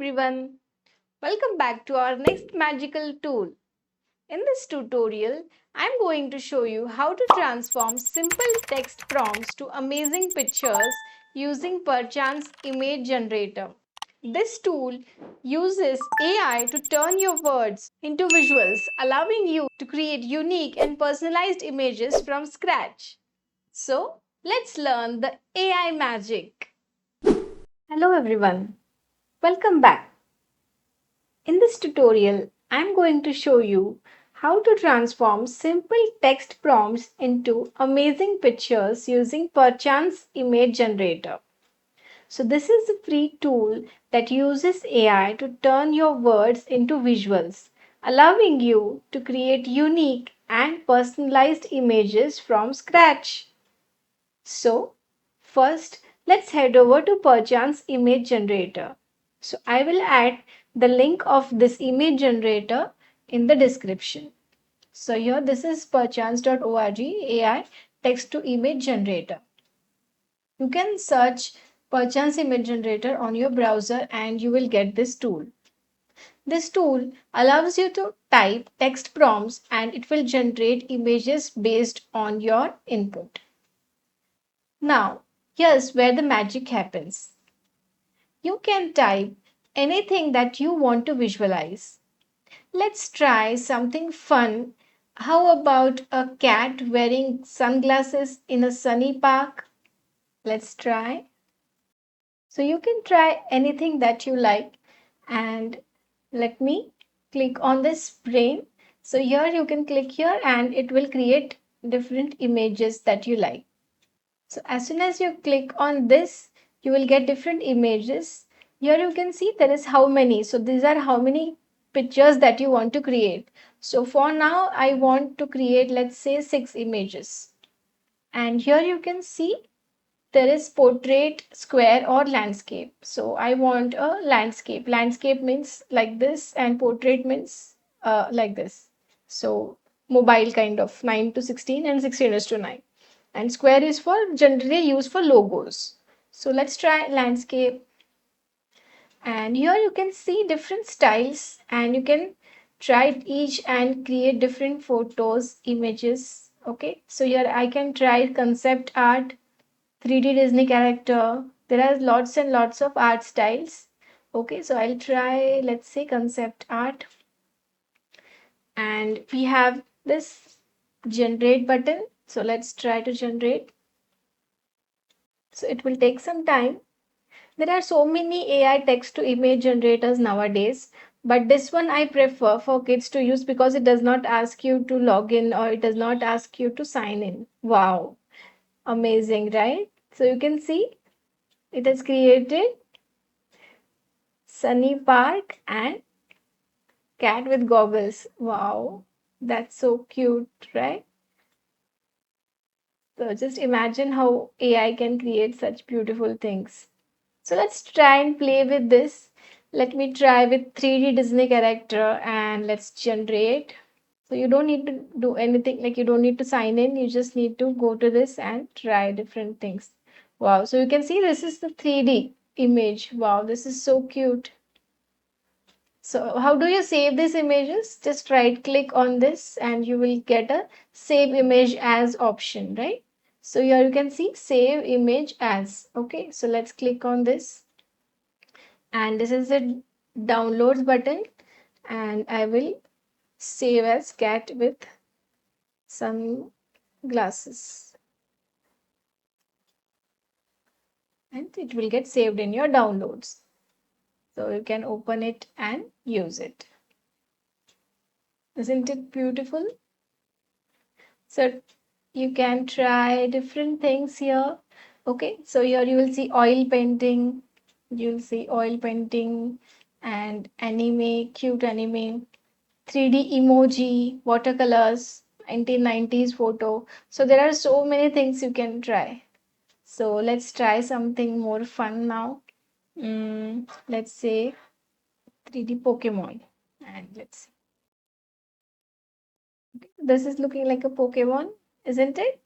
everyone, welcome back to our next magical tool. In this tutorial, I'm going to show you how to transform simple text prompts to amazing pictures using Perchance Image Generator. This tool uses AI to turn your words into visuals, allowing you to create unique and personalized images from scratch. So, let's learn the AI magic. Hello everyone, welcome back. In this tutorial, I'm going to show you how to transform simple text prompts into amazing pictures using Perchance Image Generator. So this is a free tool that uses AI to turn your words into visuals, allowing you to create unique and personalized images from scratch. So, first, let's head over to Perchance Image Generator. So, I will add the link of this image generator in the description. So, here this is perchance.org AI text to image generator. You can search Perchance Image Generator on your browser and you will get this tool. This tool allows you to type text prompts and it will generate images based on your input. Now, here's where the magic happens. You can type anything that you want to visualize. Let's try something fun. How about a cat wearing sunglasses in a sunny park? Let's try. So you can try anything that you like and let me click on this brain. So here you can click here and it will create different images that you like. So as soon as you click on this, you will get different images. Here you can see there is how many. So these are how many pictures that you want to create. So for now, I want to create, let's say 6 images. And here you can see there is portrait, square or landscape. So I want a landscape. Landscape means like this and portrait means like this. So mobile kind of 9 to 16 and 16 is to 9. And square is for generally used for logos. So let's try landscape. And here you can see different styles and you can try each and create different photos, images. Okay, so here I can try concept art, 3D Disney character. There are lots and lots of art styles. Okay, so I'll try, let's say, concept art. And we have this generate button. So let's try to generate. So it will take some time. There are so many AI text to image generators nowadays, but this one I prefer for kids to use because it does not ask you to log in or it does not ask you to sign in. Wow, amazing, right? So you can see it has created Sunny Park and cat with goggles. Wow, that's so cute, right? So just imagine how AI can create such beautiful things. So let's try and play with this. Let me try with 3D Disney character and let's generate. So you don't need to do anything, like you don't need to sign in. You just need to go to this and try different things. Wow. So you can see this is the 3D image. Wow. This is so cute. So how do you save these images? Just right click on this and you will get a save image as option, right? So here you can see save image as. Okay. So let's click on this. And this is the downloads button and I will save as cat with some glasses and it will get saved in your downloads. So you can open it and use it. Isn't it beautiful? So you can try different things here. Okay, so here you will see oil painting, you'll see oil painting and anime, cute anime, 3D emoji, watercolors, 1990s photo. So there are so many things you can try. So let's try something more fun now. Let's say 3D Pokemon. And let's see. This is looking like a Pokemon, isn't it?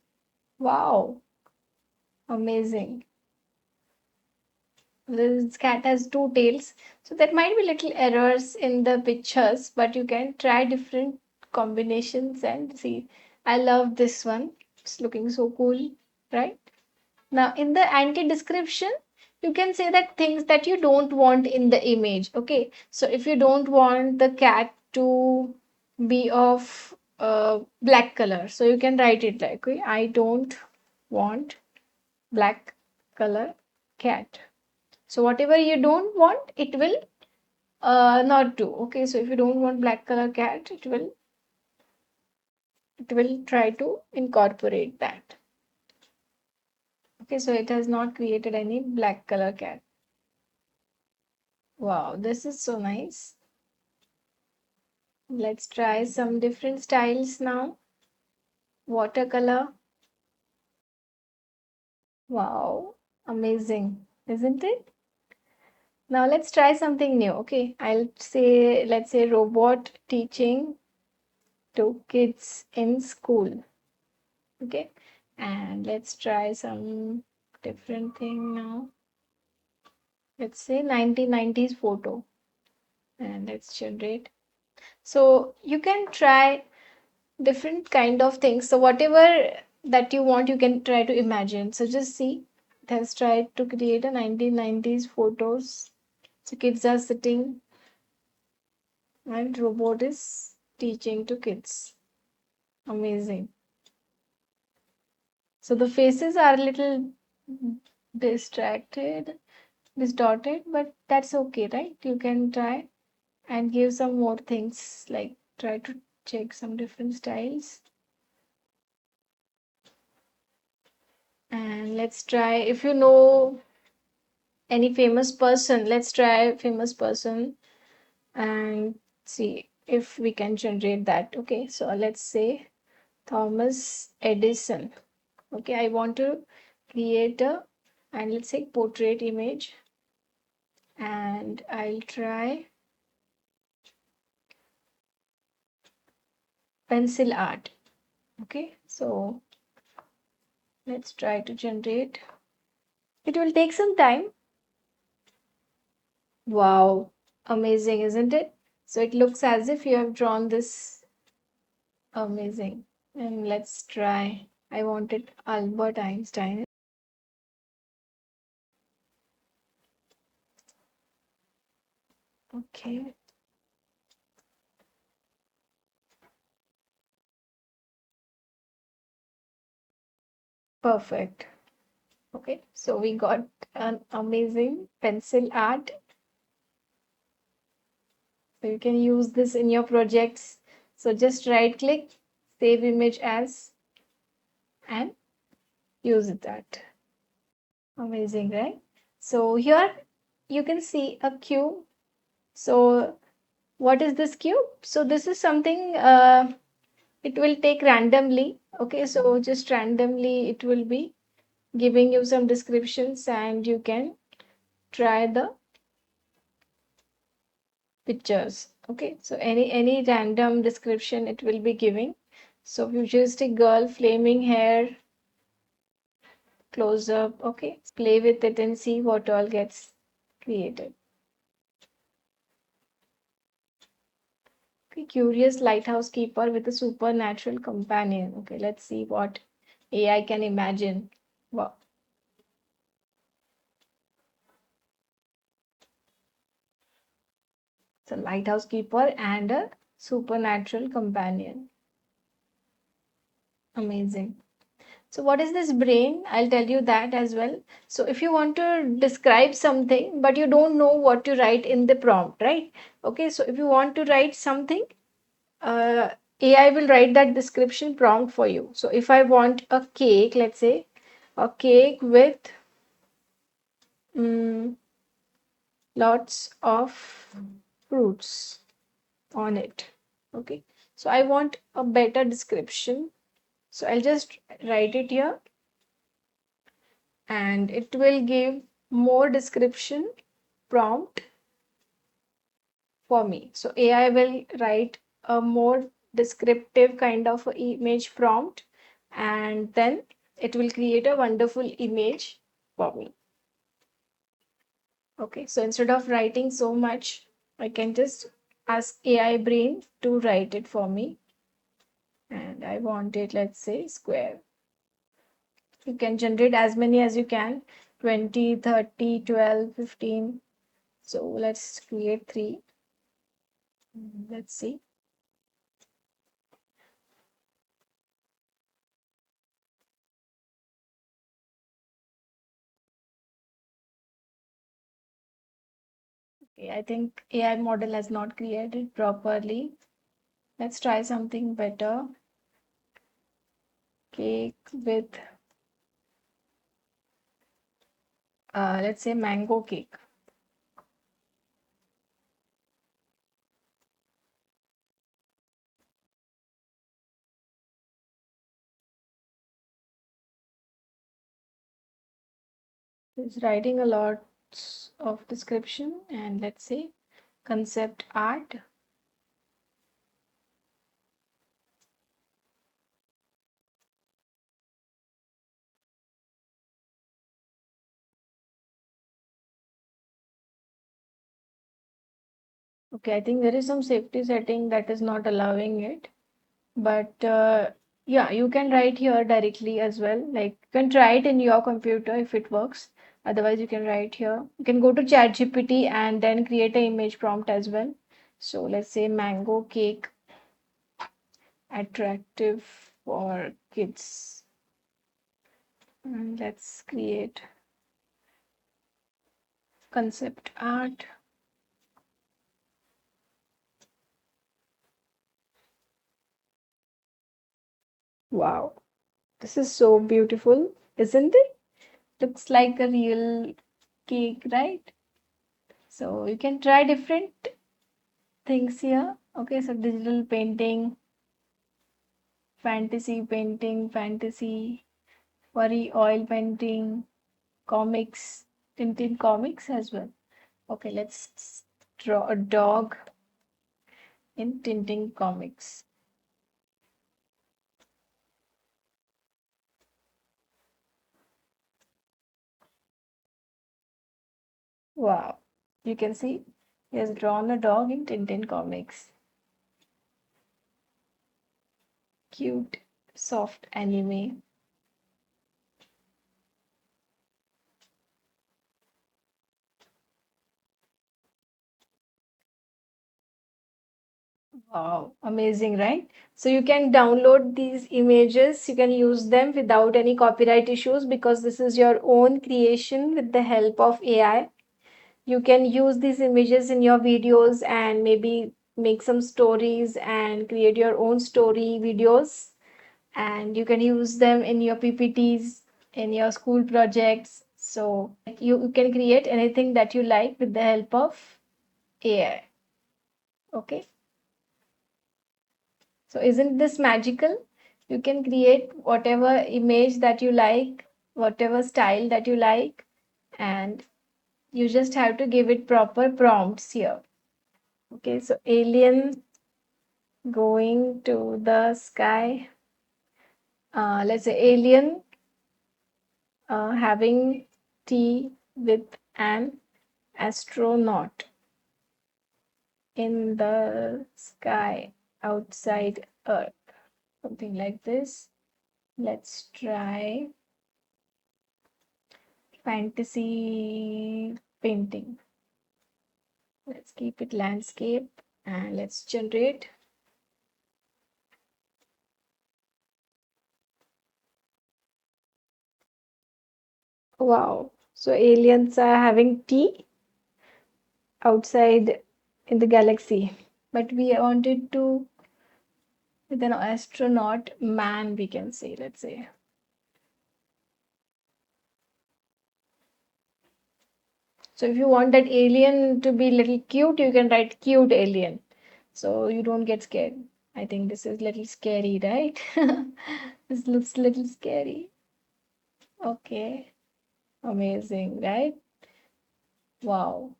Wow, amazing. This cat has two tails, so there might be little errors in the pictures, but you can try different combinations and see. I love this one. It's looking so cool, right? Now, in the anti description, you can say that things that you don't want in the image. Okay, so if you don't want the cat to be of black color, so you can write it like, okay, I don't want black color cat. So whatever you don't want, it will not do. Okay, so if you don't want black color cat, it will try to incorporate that. Okay, so it has not created any black color cat. Wow, this is so nice. Let's try some different styles now. Watercolor. Wow, amazing, isn't it? Now let's try something new. Okay, let's say robot teaching to kids in school. Okay, and let's try some different thing now. Let's say 1990s photo, and let's generate. So you can try different kind of things. So whatever that you want, you can try to imagine. So just see, it has tried to create a 1990s photos. So kids are sitting and robot is teaching to kids. Amazing. So the faces are a little distorted, but that's okay, right? You can try and give some more things, like try to check some different styles. And let's try, if you know any famous person, let's try famous person and see if we can generate that. Okay, so let's say Thomas Edison. Okay, I want to create a, and let's say portrait image, and I'll try pencil art. Okay, so let's try to generate. It will take some time. Wow, amazing, isn't it? So it looks as if you have drawn this. Amazing. And let's try. I wanted Albert Einstein. Okay, perfect. Okay, so we got an amazing pencil art. So you can use this in your projects. So just right click, save image as, and use that. Amazing, right? So here you can see a cube. So what is this cube? So this is something it will take randomly. Okay, so just randomly it will be giving you some descriptions and you can try the pictures. Okay, so any random description it will be giving. So futuristic girl, flaming hair, close up. Okay, play with it and see what all gets created. Okay, curious lighthouse keeper with a supernatural companion. Okay, let's see what AI can imagine. Wow. It's a lighthouse keeper and a supernatural companion. Amazing. So what is this brain? I'll tell you that as well. So if you want to describe something, but you don't know what to write in the prompt, right? Okay, so if you want to write something, uh, AI will write that description prompt for you. So if I want a cake, let's say a cake with mm, lots of fruits on it. Okay, so I want a better description. So I'll just write it here and it will give more description prompt for me. So AI will write a more descriptive kind of image prompt and then it will create a wonderful image for me. Okay, so instead of writing so much, I can just ask AI brain to write it for me. And I want it, let's say, square. You can generate as many as you can, 20, 30, 12, 15. So let's create three. Let's see. Okay, I think AI model has not created properly. Let's try something better. Cake with, let's say, mango cake. It's writing a lot of description, and let's say concept art. Okay, I think there is some safety setting that is not allowing it. But yeah, you can write here directly as well. Like you can try it in your computer if it works. Otherwise, you can write here. You can go to ChatGPT and then create an image prompt as well. So let's say mango cake attractive for kids. And let's create concept art. Wow, this is so beautiful, isn't it? Looks like a real cake, right? So you can try different things here. Okay, so digital painting, fantasy, furry oil painting, comics, Tintin comics as well. Okay, let's draw a dog in Tintin comics. Wow, you can see he has drawn a dog in Tintin comics. Cute, soft anime. Wow, amazing, right? So you can download these images, you can use them without any copyright issues because this is your own creation with the help of AI. You can use these images in your videos and maybe make some stories and create your own story videos. And you can use them in your PPTs, in your school projects. So you can create anything that you like with the help of AI. Okay. So isn't this magical? You can create whatever image that you like, whatever style that you like, and you just have to give it proper prompts here. Okay, so alien going to the sky. Let's say alien having tea with an astronaut in the sky outside Earth. Something like this. Let's try fantasy painting. Let's keep it landscape and let's generate. Wow. So aliens are having tea outside in the galaxy. But we wanted to with an astronaut man, we can say, let's say. So if you want that alien to be little cute, you can write cute alien. So you don't get scared. I think this is little scary, right? This looks little scary. Okay. Amazing, right? Wow.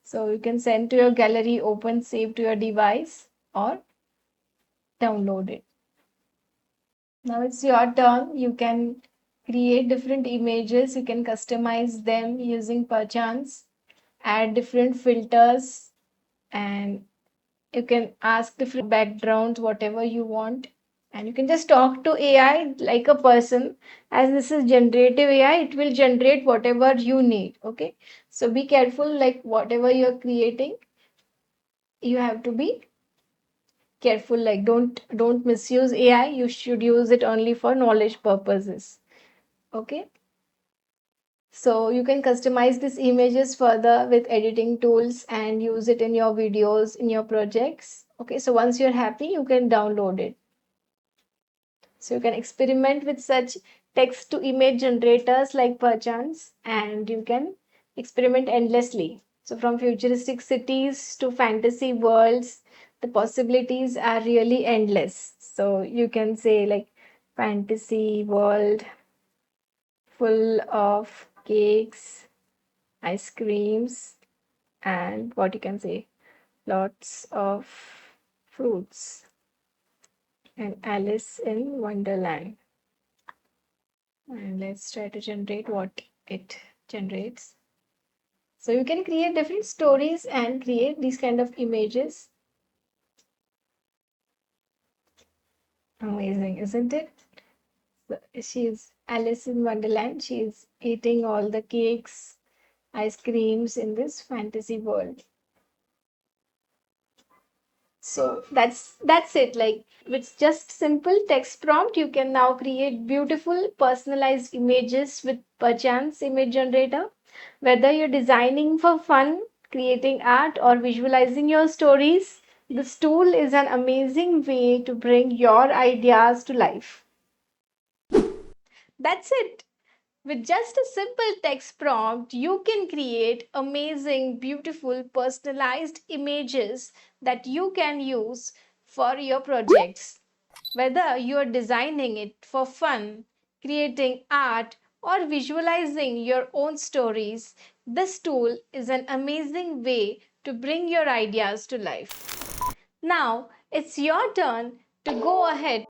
So you can send to your gallery, open, save to your device, or download it. Now it's your turn. You can create different images. You can customize them using Perchance, add different filters, and you can ask different backgrounds, whatever you want. And you can just talk to AI like a person. As this is generative AI, it will generate whatever you need. Okay. So be careful, like whatever you're creating, you have to be careful. Like don't misuse AI. You should use it only for knowledge purposes. Okay. So you can customize these images further with editing tools and use it in your videos, in your projects. Okay, so once you're happy, you can download it. So you can experiment with such text to image generators like Perchance, and you can experiment endlessly. So from futuristic cities to fantasy worlds, the possibilities are really endless. So you can say like fantasy world full of cakes, ice creams, and what you can say, lots of fruits, and Alice in Wonderland. And let's try to generate what it generates. So you can create different stories and create these kind of images. Amazing, isn't it? So she's Alice in Wonderland. She's eating all the cakes, ice creams in this fantasy world. So that's it. Like with just simple text prompt, you can now create beautiful personalized images with Perchance image generator. Whether you're designing for fun, creating art, or visualizing your stories, this tool is an amazing way to bring your ideas to life. That's it. With just a simple text prompt, you can create amazing, beautiful, personalized images that you can use for your projects. Whether you're designing it for fun, creating art, or visualizing your own stories, this tool is an amazing way to bring your ideas to life. Now it's your turn to go ahead